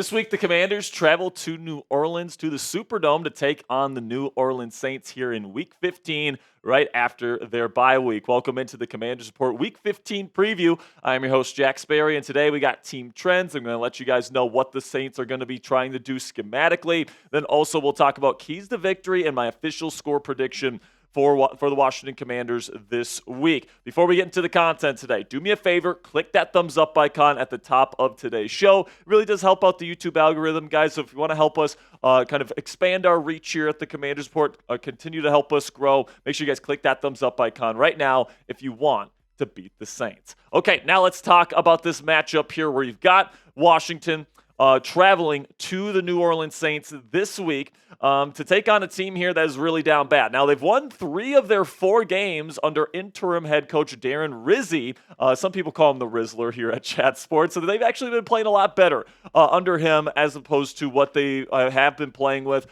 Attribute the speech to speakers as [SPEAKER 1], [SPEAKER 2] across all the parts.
[SPEAKER 1] This week, the Commanders travel to New Orleans to the Superdome to take on the New Orleans Saints here in Week 15, right after their bye week. Welcome into the Commanders Report Week 15 preview. I'm your host, Jack Sperry, and today we got team trends. I'm going to let you guys know what the Saints are going to be trying to do schematically. Then also we'll talk about keys to victory and my official score prediction for the Washington Commanders this week. Before we get into the content today, do me a favor, click that thumbs up icon at the top of today's show. It really does help out the YouTube algorithm, guys. So if you want to help us kind of expand our reach here at the Commanders Report, continue to help us grow, make sure you guys click that thumbs up icon right now if you want to beat the Saints. Okay, now let's talk about this matchup here where you've got Washington traveling to the New Orleans Saints this week to take on a team here that is really down bad. Now, they've won 3 of their 4 games under interim head coach Darren Rizzi. Some people call him the Rizzler here at Chat Sports. So they've actually been playing a lot better under him as opposed to what they have been playing with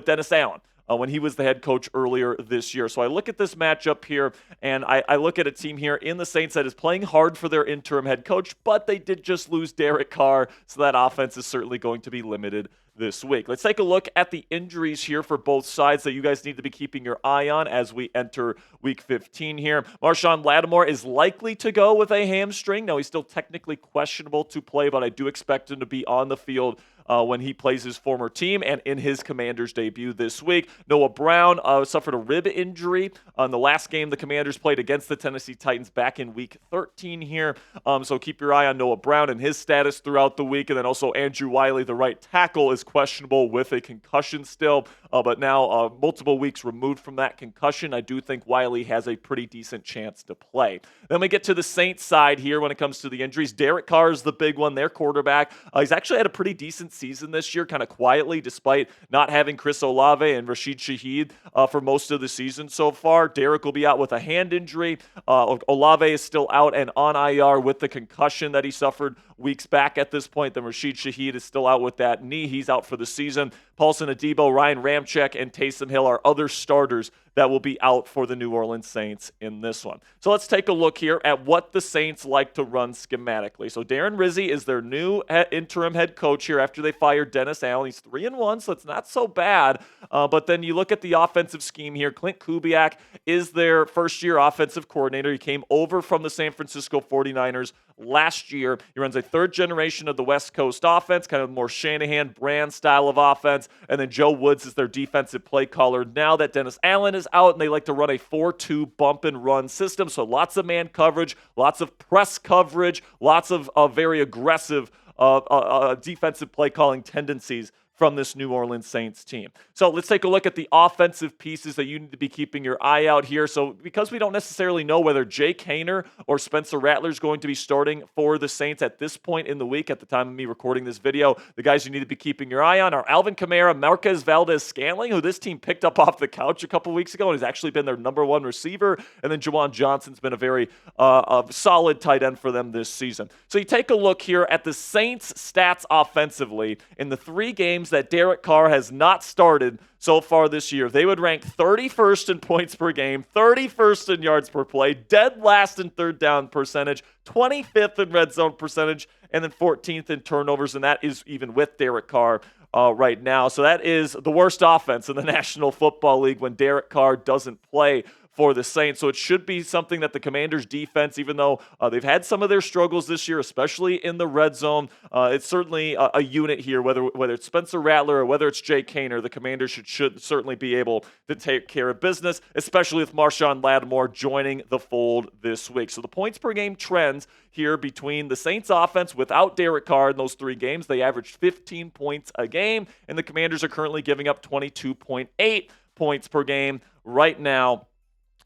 [SPEAKER 1] Dennis Allen when he was the head coach earlier this year. So I look at this matchup here, and I look at a team here in the Saints that is playing hard for their interim head coach, but they did just lose Derek Carr, so that offense is certainly going to be limited this week. Let's take a look at the injuries here for both sides that you guys need to be keeping your eye on as we enter Week 15 here. Marshon Lattimore is likely to go with a hamstring. Now, he's still technically questionable to play, but I do expect him to be on the field when he plays his former team and in his Commanders debut this week. Noah Brown suffered a rib injury on the last game the Commanders played against the Tennessee Titans back in Week 13 here. So keep your eye on Noah Brown and his status throughout the week. And then also Andrew Wiley, the right tackle, is questionable with a concussion still. But now multiple weeks removed from that concussion, I do think Wiley has a pretty decent chance to play. Then we get to the Saints side here when it comes to the injuries. Derek Carr is the big one, their quarterback. He's actually had a pretty decent season this year, kind of quietly, despite not having Chris Olave and Rashid Shaheed for most of the season so far. Derek will be out with a hand injury. Olave is still out and on IR with the concussion that he suffered weeks back at this point. Then Rashid Shaheed is still out with that knee. He's out for the season. Paulson Adebo, Ryan Ramczyk, and Taysom Hill are other starters that will be out for the New Orleans Saints in this one. So let's take a look here at what the Saints like to run schematically. So Darren Rizzi is their new interim head coach here after they fired Dennis Allen. He's 3-1, so it's not so bad. But then you look at the offensive scheme here. Clint Kubiak is their first-year offensive coordinator. He came over from the San Francisco 49ers last year. He runs a third generation of the West Coast offense, kind of more Shanahan brand style of offense. And then Joe Woods is their defensive play caller. Now that Dennis Allen is out, and they like to run a 4-2 bump and run system. So lots of man coverage, lots of press coverage, lots of very aggressive defensive play calling tendencies from this New Orleans Saints team. So let's take a look at the offensive pieces that you need to be keeping your eye out here. So because we don't necessarily know whether Jake Haener or Spencer Rattler is going to be starting for the Saints at this point in the week, at the time of me recording this video, the guys you need to be keeping your eye on are Alvin Kamara, Marquez Valdez-Scantling, who this team picked up off the couch a couple weeks ago and has actually been their number 1 receiver. And then Juwan Johnson's been a very solid tight end for them this season. So you take a look here at the Saints' stats offensively in the 3 games that Derek Carr has not started so far this year. They would rank 31st in points per game, 31st in yards per play, dead last in third down percentage, 25th in red zone percentage, and then 14th in turnovers, and that is even with Derek Carr right now. So that is the worst offense in the National Football League when Derek Carr doesn't play for the Saints. So it should be something that the Commanders defense, even though they've had some of their struggles this year, especially in the red zone, it's certainly a unit here, whether it's Spencer Rattler or whether it's Jake Haener, the Commanders should certainly be able to take care of business, especially with Marshon Lattimore joining the fold this week. So the points per game trends here between the Saints offense without Derek Carr in those 3 games, they averaged 15 points a game, and the Commanders are currently giving up 22.8 points per game right now.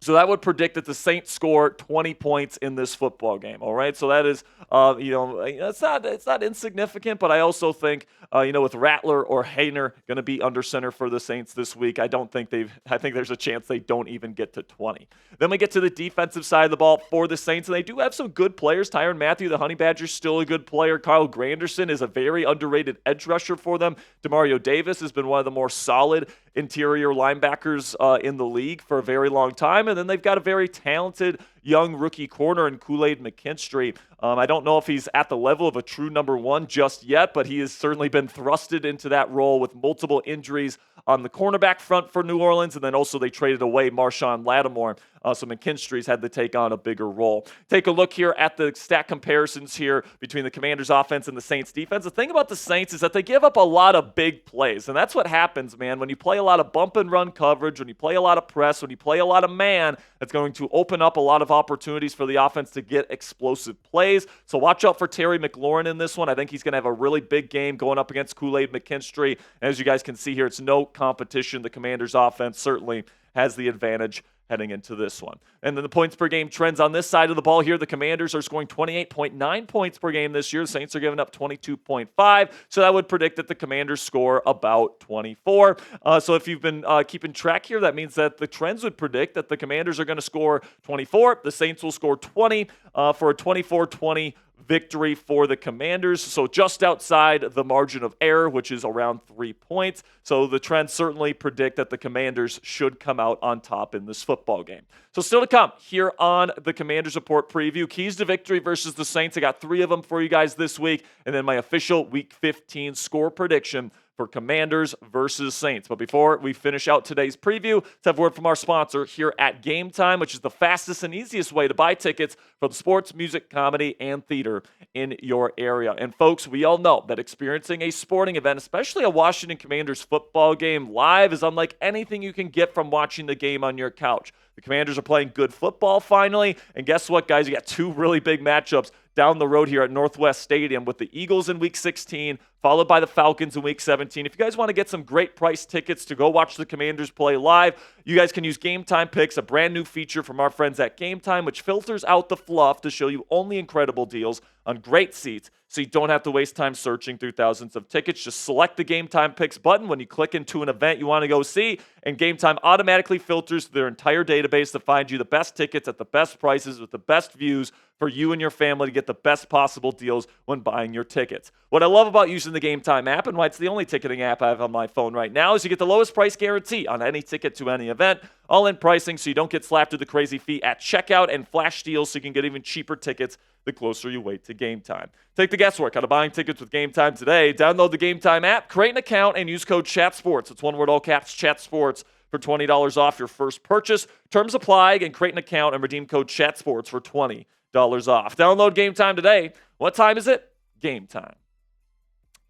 [SPEAKER 1] So that would predict that the Saints score 20 points in this football game. All right, so that is, it's not insignificant. But I also think, with Rattler or Haener going to be under center for the Saints this week, I think there's a chance they don't even get to 20. Then we get to the defensive side of the ball for the Saints, and they do have some good players. Tyrann Mathieu, the Honey Badger's still a good player. Kyle Granderson is a very underrated edge rusher for them. Demario Davis has been one of the more solid interior linebackers in the league for a very long time. And then they've got a very talented young rookie corner in Kool-Aid McKinstry I don't know if he's at the level of a true number one just yet, but he has certainly been thrusted into that role with multiple injuries on the cornerback front for New Orleans, and then also they traded away Marshawn Lattimore, so McKinstry's had to take on a bigger role. Take a look here at the stat comparisons here between the Commanders' offense and the Saints' defense. The thing about the Saints is that they give up a lot of big plays, and that's what happens, man. When you play a lot of bump and run coverage, when you play a lot of press, when you play a lot of man, that's going to open up a lot of opportunities for the offense to get explosive plays. So watch out for Terry McLaurin in this one. I think he's going to have a really big game going up against Kool-Aid McKinstry. And as you guys can see here, it's no competition. The Commanders' offense certainly has the advantage heading into this one. And then the points per game trends on this side of the ball here. The Commanders are scoring 28.9 points per game this year. The Saints are giving up 22.5. So that would predict that the Commanders score about 24. So if you've been keeping track here, that means that the trends would predict that the Commanders are going to score 24. The Saints will score 20 for a 24-20 victory for the Commanders. So just outside the margin of error, which is around 3 points. So the trends certainly predict that the Commanders should come out on top in this football game. So still to come here on the Commanders Report preview. Keys to victory versus the Saints. I got 3 of them for you guys this week. And then my official Week 15 score prediction for Commanders versus Saints. But before we finish out today's preview, let's have a word from our sponsor here at Game Time, which is the fastest and easiest way to buy tickets for the sports, music, comedy, and theater in your area. And folks, we all know that experiencing a sporting event, especially a Washington Commanders football game live, is unlike anything you can get from watching the game on your couch. The Commanders are playing good football finally, and guess what, guys? You got 2 really big matchups down the road here at Northwest Stadium with the Eagles in Week 16, followed by the Falcons in Week 17. If you guys want to get some great price tickets to go watch the Commanders play live, you guys can use Game Time Picks, a brand new feature from our friends at Game Time, which filters out the fluff to show you only incredible deals on great seats, so you don't have to waste time searching through thousands of tickets. Just select the Game Time Picks button when you click into an event you want to go see, and Game Time automatically filters their entire database to find you the best tickets at the best prices with the best views for you and your family to get the best possible deals when buying your tickets. What I love about using the Game Time app, and why it's the only ticketing app I have on my phone right now, is you get the lowest price guarantee on any ticket to any event, all-in pricing so you don't get slapped with the crazy fee at checkout, and flash deals so you can get even cheaper tickets the closer you wait to game time. Take the guesswork out of buying tickets with Game Time today. Download the Game Time app, create an account, and use code CHATSPORTS. It's one word, all caps, CHATSPORTS, for $20 off your first purchase. Terms apply, and create an account and redeem code CHATSPORTS for $20 off. Download Game Time today. What time is it? Game time.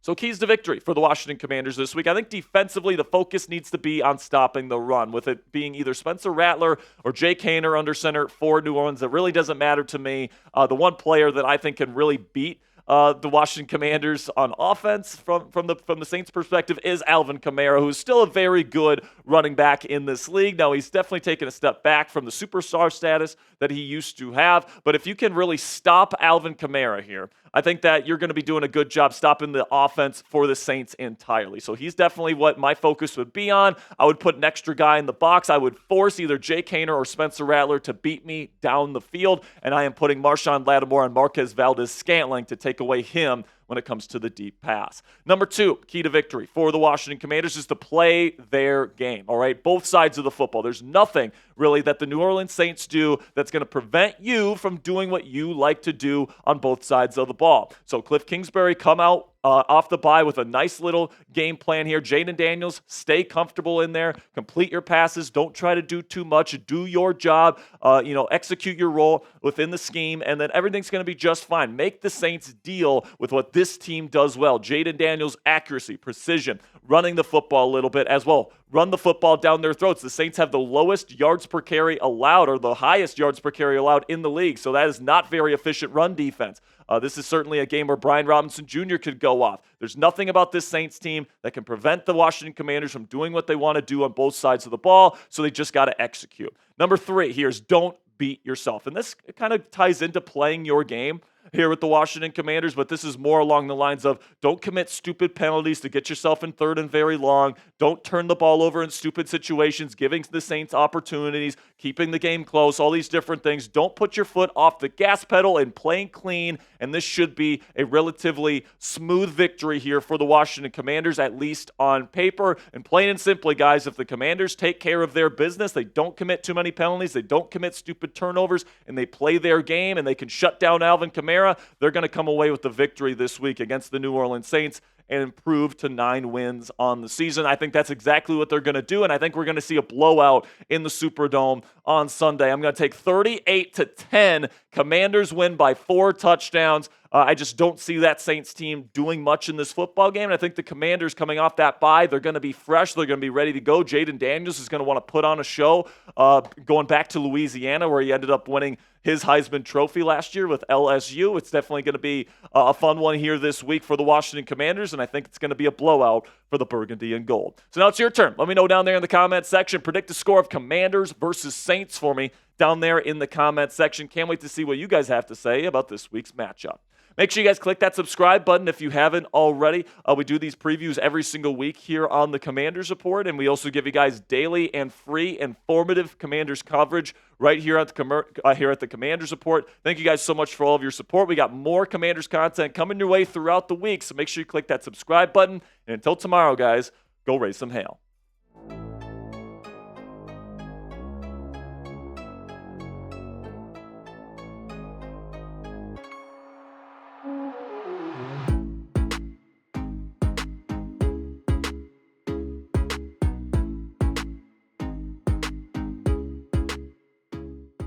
[SPEAKER 1] So keys to victory for the Washington Commanders this week. I think defensively the focus needs to be on stopping the run, with it being either Spencer Rattler or Jake Haener under center for New Orleans. It really doesn't matter to me. The one player that I think can really beat the Washington Commanders on offense from the Saints' perspective is Alvin Kamara, who's still a very good running back in this league. Now, he's definitely taken a step back from the superstar status that he used to have, but if you can really stop Alvin Kamara here, I think that you're going to be doing a good job stopping the offense for the Saints entirely. So he's definitely what my focus would be on. I would put an extra guy in the box. I would force either Jake Haener or Spencer Rattler to beat me down the field, and I am putting Marshawn Lattimore and Marquez Valdez-Scantling to take away him when it comes to the deep pass. Number 2, key to victory for the Washington Commanders is to play their game, all right? Both sides of the football. There's nothing really that the New Orleans Saints do that's going to prevent you from doing what you like to do on both sides of the ball. So Cliff Kingsbury come out off the bye with a nice little game plan here. Jayden Daniels, stay comfortable in there. Complete your passes. Don't try to do too much. Do your job. Execute your role within the scheme, and then everything's going to be just fine. Make the Saints deal with what this team does well. Jayden Daniels, accuracy, precision, running the football a little bit as well. Run the football down their throats. The Saints have the lowest yards per carry allowed, or the highest yards per carry allowed in the league. So that is not very efficient run defense. This is certainly a game where Brian Robinson Jr. could go off. There's nothing about this Saints team that can prevent the Washington Commanders from doing what they want to do on both sides of the ball, so they just got to execute. Number 3 here is don't beat yourself. And this kind of ties into playing your game here with the Washington Commanders, but this is more along the lines of don't commit stupid penalties to get yourself in third and very long. Don't turn the ball over in stupid situations, giving the Saints opportunities, keeping the game close, all these different things. Don't put your foot off the gas pedal and playing clean, and this should be a relatively smooth victory here for the Washington Commanders, at least on paper. And plain and simply, guys, if the Commanders take care of their business, they don't commit too many penalties, they don't commit stupid turnovers, and they play their game, and they can shut down Alvin Kamara, Kamara, they're going to come away with the victory this week against the New Orleans Saints and improve to 9 wins on the season. I think that's exactly what they're going to do, and I think we're going to see a blowout in the Superdome on Sunday. I'm going to take 38-10. Commanders win by 4 touchdowns. I just don't see that Saints team doing much in this football game. And I think the Commanders coming off that bye, they're going to be fresh. They're going to be ready to go. Jayden Daniels is going to want to put on a show going back to Louisiana where he ended up winning his Heisman Trophy last year with LSU. It's definitely going to be a fun one here this week for the Washington Commanders, and I think it's going to be a blowout for the Burgundy and Gold. So now it's your turn. Let me know down there in the comment section. Predict the score of Commanders versus Saints for me down there in the comment section. Can't wait to see what you guys have to say about this week's matchup. Make sure you guys click that subscribe button if you haven't already. We do these previews every single week here on the Commanders Report, and we also give you guys daily and free informative Commanders coverage right here at the Commanders Report. Thank you guys so much for all of your support. We got more Commanders content coming your way throughout the week, so make sure you click that subscribe button. And until tomorrow, guys, go raise some hail.